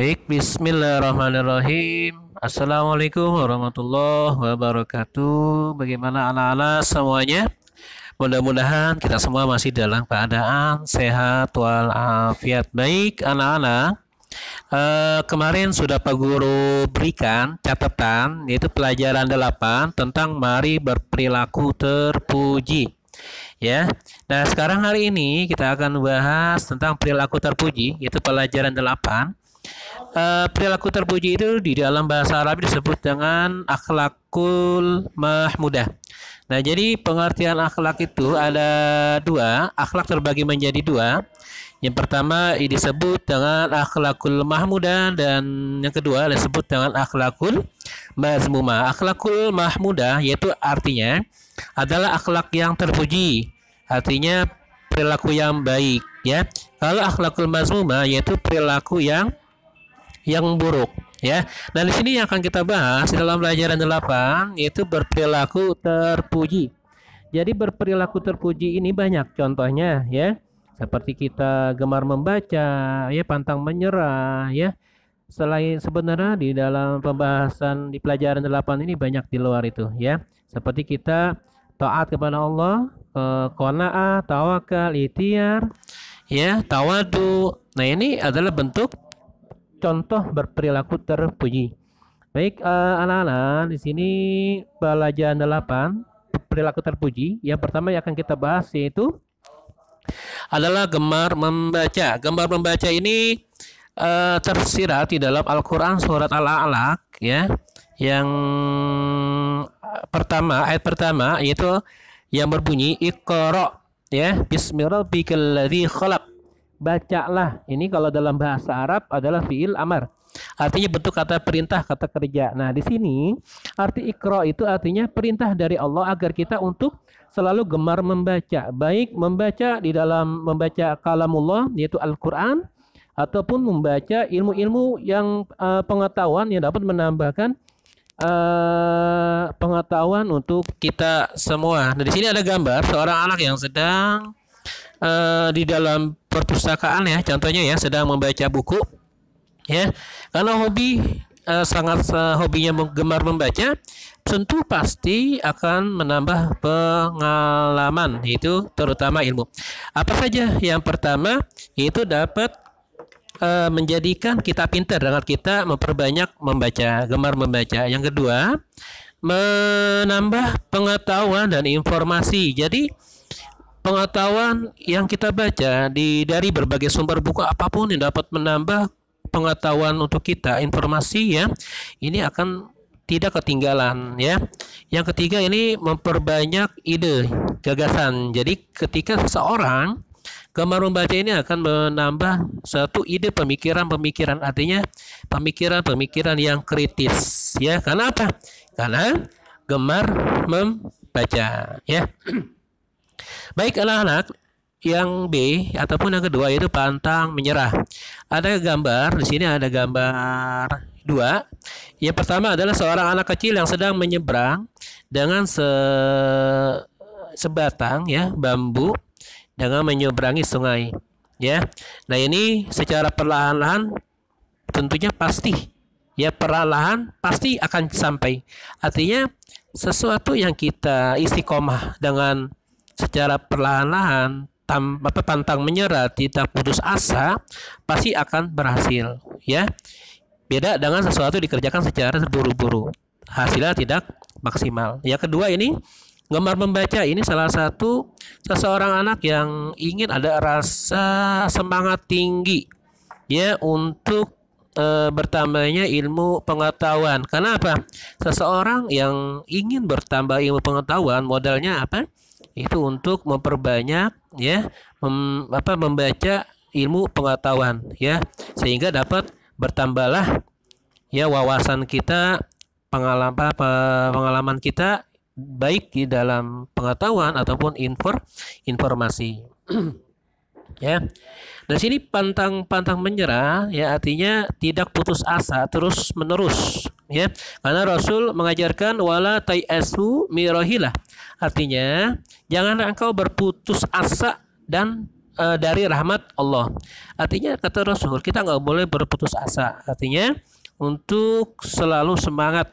Baik, bismillahirrahmanirrahim. Assalamualaikum warahmatullahi wabarakatuh. Bagaimana anak-anak semuanya? Mudah-mudahan kita semua masih dalam keadaan sehat walafiat. Baik, anak-anak. Kemarin sudah Pak Guru berikan catatan, yaitu pelajaran 8 tentang mari berperilaku terpuji. Ya, nah sekarang hari ini kita akan bahas tentang perilaku terpuji, yaitu pelajaran 8. Perilaku terpuji itu di dalam bahasa Arab disebut dengan akhlakul mahmudah. Nah, jadi pengertian akhlak itu ada dua. Akhlak terbagi menjadi dua. Yang pertama disebut dengan akhlakul mahmudah dan yang kedua disebut dengan akhlakul mazmumah. Akhlakul mahmudah yaitu artinya adalah akhlak yang terpuji. Artinya perilaku yang baik, ya. Kalau akhlakul mazmumah yaitu perilaku yang buruk, ya. Dan di sini yang akan kita bahas dalam pelajaran 8 yaitu berperilaku terpuji. Jadi berperilaku terpuji ini banyak contohnya, ya. Seperti kita gemar membaca, ya, pantang menyerah, ya. Selain sebenarnya di dalam pembahasan di pelajaran 8 ini banyak di luar itu, ya. Seperti kita taat kepada Allah, qanaah, tawakal, ikhtiar, ya, tawadu. Nah, ini adalah bentuk contoh berperilaku terpuji. Baik, anak-anak, di sini pelajaran 8 perilaku terpuji. Yang pertama yang akan kita bahas yaitu adalah gemar membaca. Gemar membaca ini tersirat di dalam Al-Qur'an surat Al-A'la, ya. Yang pertama, ayat pertama yaitu yang berbunyi Iqra, ya, bismillahirrahmanirrahim, khalaq. Bacalah. Ini kalau dalam bahasa Arab adalah fiil amar. Artinya bentuk kata perintah, kata kerja. Nah, di sini arti Iqra itu artinya perintah dari Allah agar kita untuk selalu gemar membaca. Baik membaca di dalam membaca kalamullah yaitu Al-Qur'an ataupun membaca ilmu-ilmu yang pengetahuan yang dapat menambahkan pengetahuan untuk kita semua. Nah, di sini ada gambar seorang anak yang sedang di dalam perpustakaan, ya, contohnya, ya, sedang membaca buku, ya, karena hobinya gemar membaca, tentu pasti akan menambah pengalaman, yaitu terutama ilmu. Apa saja? Yang pertama yaitu dapat menjadikan kita pintar dengan kita memperbanyak membaca, gemar membaca. Yang kedua, menambah pengetahuan dan informasi. Jadi pengetahuan yang kita baca dari berbagai sumber buku apapun yang dapat menambah pengetahuan untuk kita, informasi, ya, ini akan tidak ketinggalan, ya. Yang ketiga ini memperbanyak ide, gagasan. Jadi ketika seseorang gemar membaca ini akan menambah satu ide pemikiran-pemikiran, artinya pemikiran-pemikiran yang kritis, ya. Karena apa? Karena gemar membaca, ya. Baik, anak-anak, yang B ataupun yang kedua yaitu pantang menyerah. Ada gambar di sini, ada gambar dua. Yang pertama adalah seorang anak kecil yang sedang menyeberang dengan sebatang, ya, bambu dengan menyeberangi sungai, ya. Nah, ini secara perlahan-lahan tentunya pasti, ya, perlahan pasti akan sampai. Artinya sesuatu yang kita istiqomah dengan secara perlahan-lahan, pantang menyerah, tidak putus asa, pasti akan berhasil, ya. Beda dengan sesuatu dikerjakan secara terburu-buru, hasilnya tidak maksimal. Yang kedua ini gemar membaca, ini salah satu seseorang anak yang ingin ada rasa semangat tinggi, ya, untuk bertambahnya ilmu pengetahuan. Karena apa? Seseorang yang ingin bertambah ilmu pengetahuan modalnya apa? Itu untuk memperbanyak, ya, membaca ilmu pengetahuan, ya, sehingga dapat bertambahlah, ya, wawasan kita, pengalaman kita baik di dalam pengetahuan ataupun informasi. Ya. Dari sini pantang menyerah, ya, artinya tidak putus asa terus menerus, ya. Karena Rasul mengajarkan wala tai'asu mirahillah. Artinya jangan engkau berputus asa dan dari rahmat Allah. Artinya kata Rasul, kita nggak boleh berputus asa. Artinya untuk selalu semangat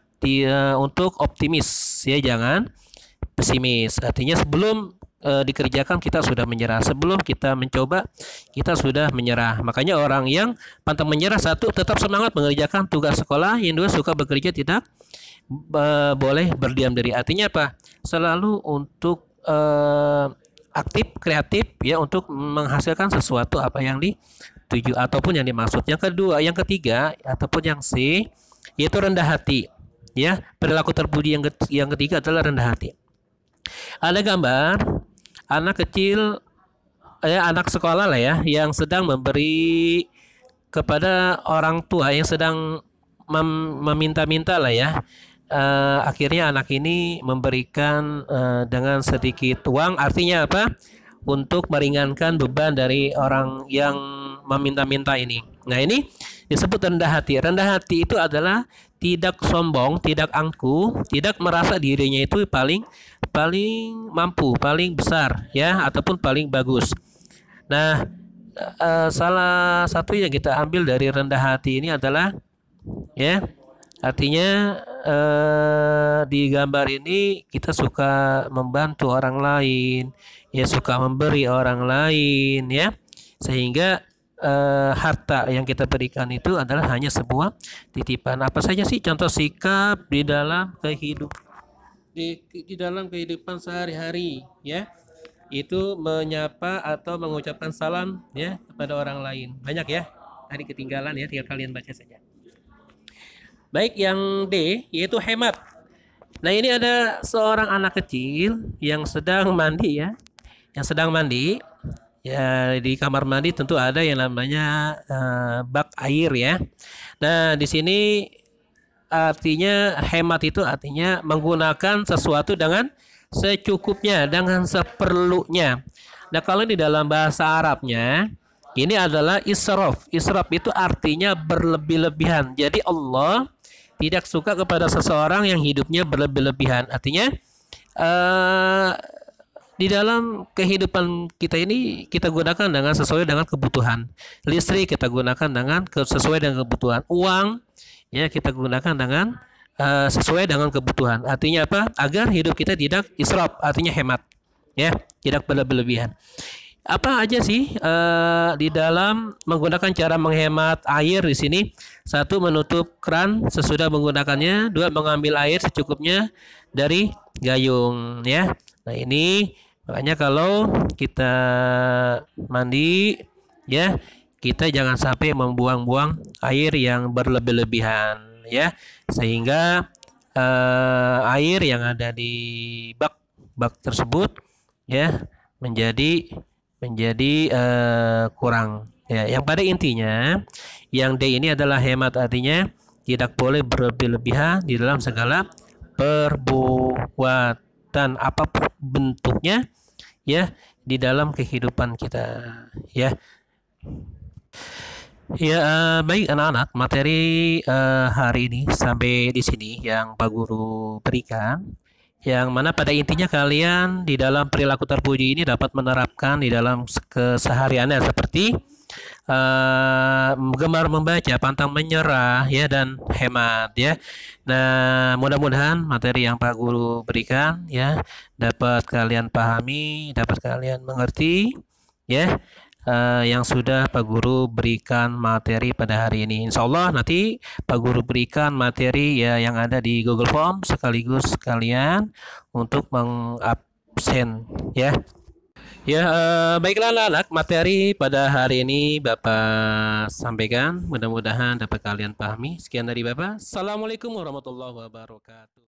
untuk optimis, ya, jangan pesimis. Artinya sebelum dikerjakan kita sudah menyerah. Sebelum kita mencoba kita sudah menyerah. Makanya orang yang pantang menyerah, satu, tetap semangat mengerjakan tugas sekolah. Yang dua, suka bekerja, tidak boleh berdiam diri. Artinya apa? Selalu untuk aktif, kreatif, ya, untuk menghasilkan sesuatu apa yang dituju ataupun yang dimaksud. Yang kedua, yang ketiga ataupun yang C, yaitu rendah hati. Ya, perilaku terpuji yang ketiga adalah rendah hati. Ada gambar anak kecil, anak sekolah lah ya, yang sedang memberi kepada orang tua yang sedang meminta-minta lah ya. Akhirnya anak ini memberikan dengan sedikit uang. Artinya apa? Untuk meringankan beban dari orang yang meminta-minta ini. Nah, ini disebut rendah hati. Rendah hati itu adalah tidak sombong, tidak angkuh, tidak merasa dirinya itu paling mampu, paling besar, ya, ataupun paling bagus. Nah, salah satu yang kita ambil dari rendah hati ini adalah, ya, artinya di gambar ini kita suka membantu orang lain, ya, suka memberi orang lain, ya, sehingga harta yang kita berikan itu adalah hanya sebuah titipan. Apa saja sih contoh sikap di dalam dalam kehidupan sehari-hari, ya, itu menyapa atau mengucapkan salam, ya, kepada orang lain. Banyak ya, tadi ketinggalan ya, tinggal kalian baca saja. Baik, yang D yaitu hemat. Nah, ini ada seorang anak kecil yang sedang mandi, ya, yang sedang mandi. Ya, di kamar mandi tentu ada yang namanya bak air, ya. Nah, di sini artinya hemat itu artinya menggunakan sesuatu dengan secukupnya, dengan seperlunya. Nah, kalau di dalam bahasa Arabnya ini adalah israf. Israf itu artinya berlebih-lebihan. Jadi Allah tidak suka kepada seseorang yang hidupnya berlebih-lebihan. Artinya di dalam kehidupan kita ini kita gunakan dengan sesuai dengan kebutuhan. Listrik kita gunakan dengan sesuai dengan kebutuhan. Uang, ya, kita gunakan dengan sesuai dengan kebutuhan. Artinya apa? Agar hidup kita tidak israf, artinya hemat, ya, tidak berlebihan. Apa aja sih di dalam menggunakan cara menghemat air di sini? Satu, menutup keran sesudah menggunakannya. Dua, mengambil air secukupnya dari gayung, ya. Nah, ini makanya kalau kita mandi, ya, kita jangan sampai membuang-buang air yang berlebih-lebihan, ya, sehingga air yang ada di bak tersebut, ya, menjadi kurang, ya. Yang pada intinya yang D ini adalah hemat, artinya tidak boleh berlebih-lebihan di dalam segala perbuatan apapun bentuknya, ya, di dalam kehidupan kita, ya. Ya, baik anak-anak, materi hari ini sampai di sini yang Pak Guru berikan, yang mana pada intinya kalian di dalam perilaku terpuji ini dapat menerapkan di dalam kesehariannya seperti gemar membaca, pantang menyerah, ya, dan hemat, ya. Nah, mudah-mudahan materi yang Pak Guru berikan, ya, dapat kalian pahami, dapat kalian mengerti, ya, yang sudah Pak Guru berikan materi pada hari ini. Insya Allah nanti Pak Guru berikan materi, ya, yang ada di Google Form sekaligus kalian untuk mengabsen, ya. Ya, baiklah anak-anak, materi pada hari ini Bapak sampaikan. Mudah-mudahan dapat kalian pahami. Sekian dari Bapak. Assalamualaikum warahmatullahi wabarakatuh.